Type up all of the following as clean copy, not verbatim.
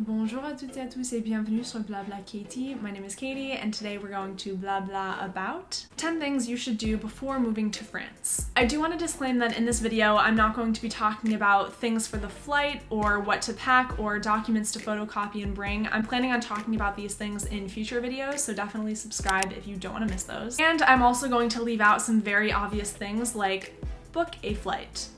Bonjour à toutes et à tous et bienvenue sur Blabla Katie. My name is Katie and today we're going to blabla about 10 things you should do before moving to France. I do want to disclaim that in this video I'm not going to be talking about things for the flight or what to pack or documents to photocopy and bring. I'm planning on talking about these things in future videos, so definitely subscribe if you don't want to miss those. And I'm also going to leave out some very obvious things like book a flight.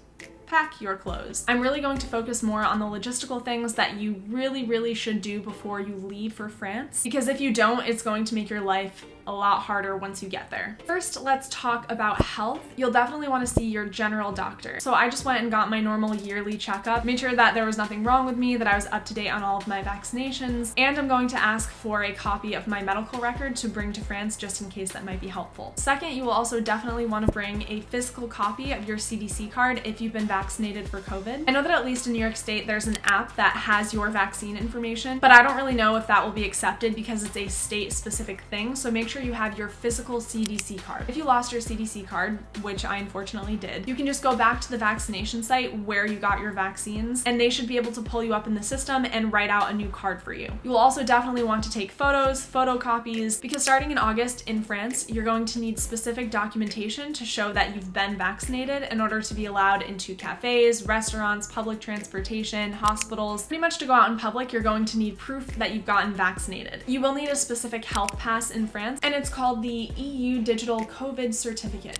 Pack your clothes. I'm really going to focus more on the logistical things that you really should do before you leave for France, because if you don't, it's going to make your life a lot harder once you get there. First, let's talk about health. You'll definitely want to see your general doctor. So I just went and got my normal yearly checkup, made sure that there was nothing wrong with me, that I was up to date on all of my vaccinations, and I'm going to ask for a copy of my medical record to bring to France just in case that might be helpful. Second, you will also definitely want to bring a physical copy of your CDC card if you've been vaccinated for COVID. I know that at least in New York State, there's an app that has your vaccine information, but I don't really know if that will be accepted because it's a state-specific thing, so make sure you have your physical CDC card. If you lost your CDC card, which I unfortunately did, you can just go back to the vaccination site where you got your vaccines, and they should be able to pull you up in the system and write out a new card for you. You will also definitely want to take photos, photocopies, because starting in August in France, you're going to need specific documentation to show that you've been vaccinated in order to be allowed into cafes, restaurants, public transportation, hospitals. Pretty much to go out in public, you're going to need proof that you've gotten vaccinated. You will need a specific health pass in France, and it's called the EU Digital COVID Certificate.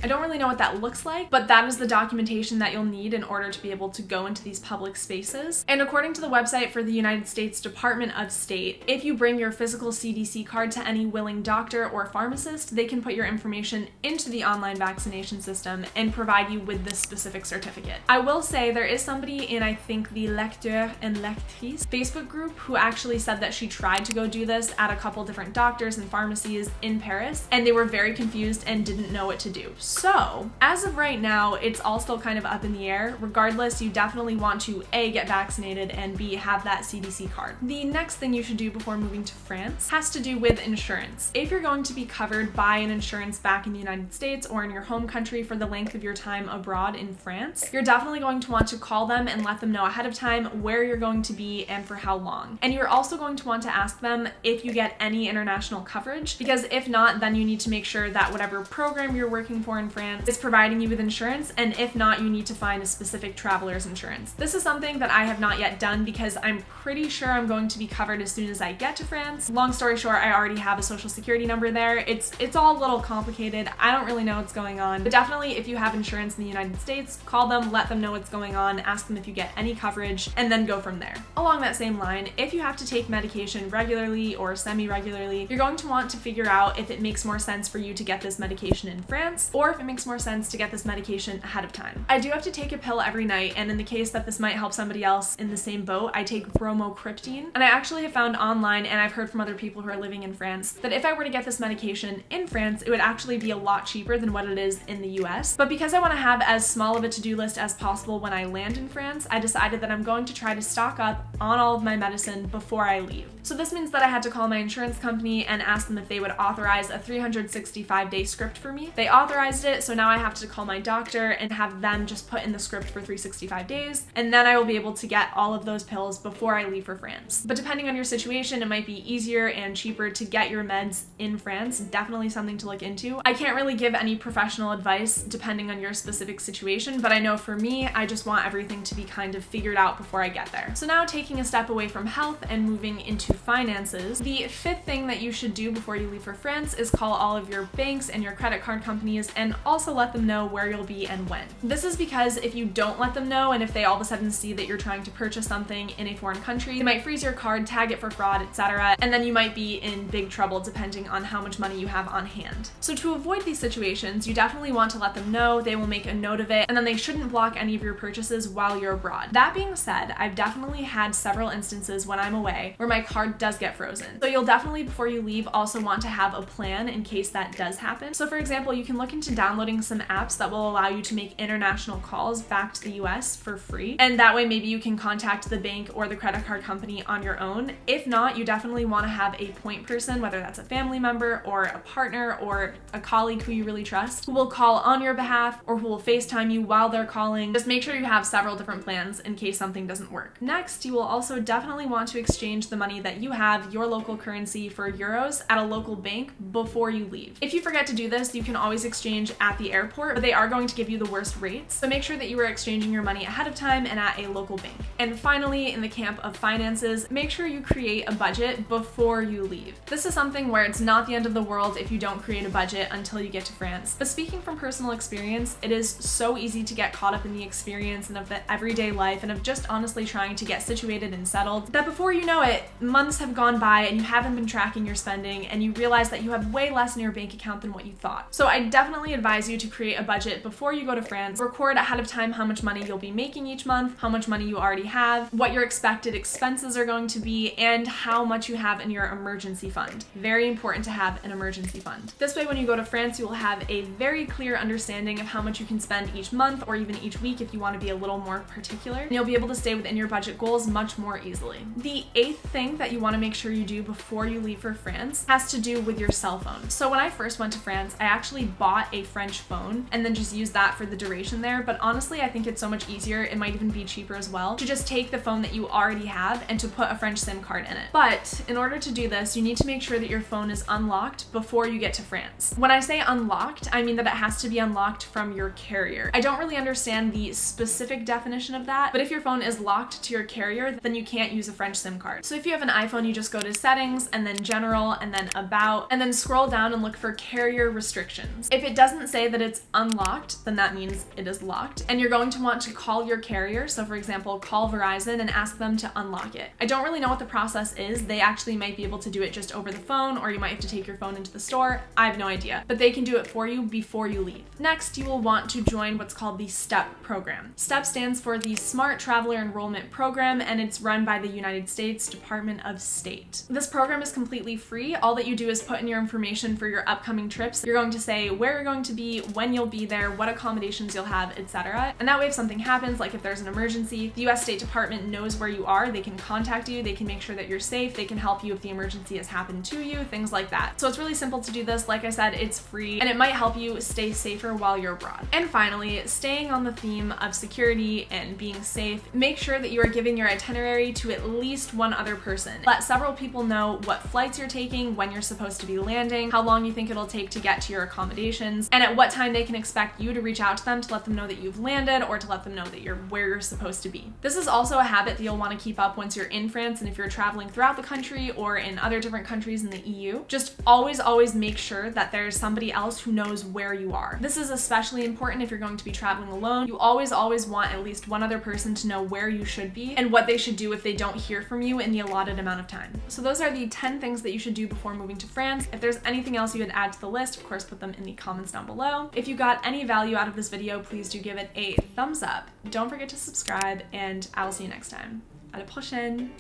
I don't really know what that looks like, but that is the documentation that you'll need in order to be able to go into these public spaces. And according to the website for the United States Department of State, if you bring your physical CDC card to any willing doctor or pharmacist, they can put your information into the online vaccination system and provide you with this specific certificate. I will say there is somebody in, I think, the Lecteur and Lectrice Facebook group who actually said that she tried to go do this at a couple different doctors and pharmacies in Paris, and they were very confused and didn't know what to do. So, as of right now, it's all still kind of up in the air. Regardless, you definitely want to A, get vaccinated, and B, have that CDC card. The next thing you should do before moving to France has to do with insurance. If you're going to be covered by an insurance back in the United States or in your home country for the length of your time abroad in France, you're definitely going to want to call them and let them know ahead of time where you're going to be and for how long. And you're also going to want to ask them if you get any international coverage, because if not, then you need to make sure that whatever program you're working for in France is providing you with insurance, and if not, you need to find a specific traveler's insurance. This is something that I have not yet done because I'm pretty sure I'm going to be covered as soon as I get to France. Long story short, I already have a social security number there. It's all a little complicated. I don't really know what's going on, but definitely if you have insurance in the United States, call them, let them know what's going on, ask them if you get any coverage, and then go from there. Along that same line, if you have to take medication regularly or semi-regularly, you're going to want to figure out if it makes more sense for you to get this medication in France, or if it makes more sense to get this medication ahead of time. I do have to take a pill every night, and in the case that this might help somebody else in the same boat, I take bromocriptine. And I actually have found online, and I've heard from other people who are living in France, that if I were to get this medication in France, it would actually be a lot cheaper than what it is in the US. But because I want to have as small of a to-do list as possible when I land in France, I decided that I'm going to try to stock up on all of my medicine before I leave. So this means that I had to call my insurance company and ask them if they would authorize a 365-day script for me. They authorized it, so now I have to call my doctor and have them just put in the script for 365 days, and then I will be able to get all of those pills before I leave for France. But depending on your situation, it might be easier and cheaper to get your meds in France. Definitely something to look into. I can't really give any professional advice depending on your specific situation, but I know for me, I just want everything to be kind of figured out before I get there. So now taking a step away from health and moving into finances, the fifth thing that you should do before you leave for France is call all of your banks and your credit card companies and also let them know where you'll be and when. This is because if you don't let them know, and if they all of a sudden see that you're trying to purchase something in a foreign country, they might freeze your card, tag it for fraud, etc., and then you might be in big trouble depending on how much money you have on hand. So to avoid these situations, you definitely want to let them know, they will make a note of it, and then they shouldn't block any of your purchases while you're abroad. That being said, I've definitely had several instances when I'm away where my card does get frozen. So you'll definitely, before you leave, also want to have a plan in case that does happen. So for example, you can look into into downloading some apps that will allow you to make international calls back to the US for free. And that way maybe you can contact the bank or the credit card company on your own. If not, you definitely want to have a point person, whether that's a family member or a partner or a colleague who you really trust, who will call on your behalf or who will FaceTime you while they're calling. Just make sure you have several different plans in case something doesn't work. Next, you will also definitely want to exchange the money that you have, your local currency, for euros at a local bank before you leave. If you forget to do this, you can always exchange at the airport, but they are going to give you the worst rates. So make sure that you are exchanging your money ahead of time and at a local bank. And finally, in the camp of finances, make sure you create a budget before you leave. This is something where it's not the end of the world if you don't create a budget until you get to France. But speaking from personal experience, it is so easy to get caught up in the experience and of the everyday life and of just honestly trying to get situated and settled that before you know it, months have gone by and you haven't been tracking your spending and you realize that you have way less in your bank account than what you thought. So I definitely advise you to create a budget before you go to France. Record ahead of time how much money you'll be making each month, how much money you already have, what your expected expenses are going to be, and how much you have in your emergency fund. Very important to have an emergency fund. This way, when you go to France, you will have a very clear understanding of how much you can spend each month or even each week if you want to be a little more particular. And you'll be able to stay within your budget goals much more easily. The 8th thing that you want to make sure you do before you leave for France has to do with your cell phone. So when I first went to France, I actually bought a French phone and then just used that for the duration there. But honestly, I think it's so much easier, it might even be cheaper as well, to just take the phone that you already have and to put a French SIM card in it. But in order to do this, you need to make sure that your phone is unlocked before you get to France. When I say unlocked, I mean that it has to be unlocked from your carrier. I don't really understand the specific definition of that, but if your phone is locked to your carrier, then you can't use a French SIM card. So if you have an iPhone, you just go to settings and then general and then about and then scroll down and look for carrier restrictions. If it doesn't say that it's unlocked, then that means it is locked and you're going to want to call your carrier. So for example, call Verizon and ask them to unlock it. I don't really know what the process is. They actually might be able to do it just over the phone, or you might have to take your phone into the store. I have no idea, but they can do it for you before you leave. Next, you will want to join what's called the STEP program. STEP stands for the Smart Traveler Enrollment Program, and it's run by the United States Department of State. This program is completely free. All that you do is put in your information for your upcoming trips. You're going to say where you're going to be, when you'll be there, what accommodations you'll have, etc. And that way, if something happens, like if there's an emergency, the US State Department knows where you are. They can contact you, they can make sure that you're safe, they can help you if the emergency has happened to you, things like that. So it's really simple to do this. Like I said, it's free and it might help you stay safer while you're abroad. And finally, staying on the theme of security and being safe, make sure that you are giving your itinerary to at least one other person. Let several people know what flights you're taking, when you're supposed to be landing, how long you think it'll take to get to your accommodations, and at what time they can expect you to reach out to them to let them know that you've landed or to let them know that you're where you're supposed to be. This is also a habit that you'll want to keep up once you're in France and if you're traveling throughout the country or in other different countries in the EU. Just always make sure that there's somebody else who knows where you are. This is especially important if you're going to be traveling alone. You always want at least one other person to know where you should be and what they should do if they don't hear from you in the allotted amount of time. So those are the 10 things that you should do before moving to France. If there's anything else you would add to the list, of course, put them in the comments down below. If you got any value out of this video, please do give it a thumbs up. Don't forget to subscribe, and I will see you next time. À la prochaine!